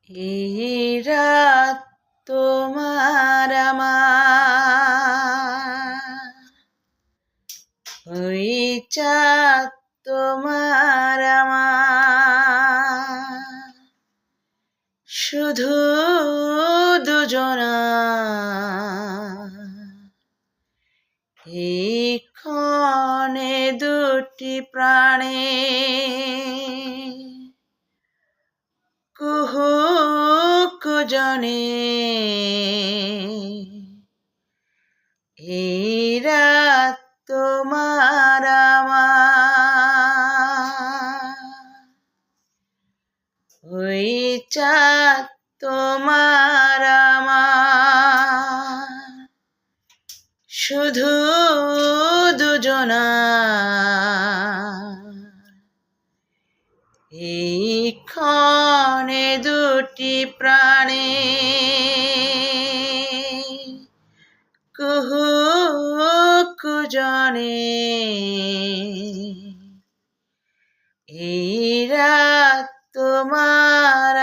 এই রাত তোমার আমার, ওই চাঁদ তোমার আমার, শুধু দুজনা এই ক্ষণে দুটি প্রাণে কুহুক জনে এই রাত তোমার আমার, ওই চাঁদ তোমার আমার, শুধু দুজনা এই ক্ষণে দুটি প্রাণে কুহুক জনে এই রাত তোমার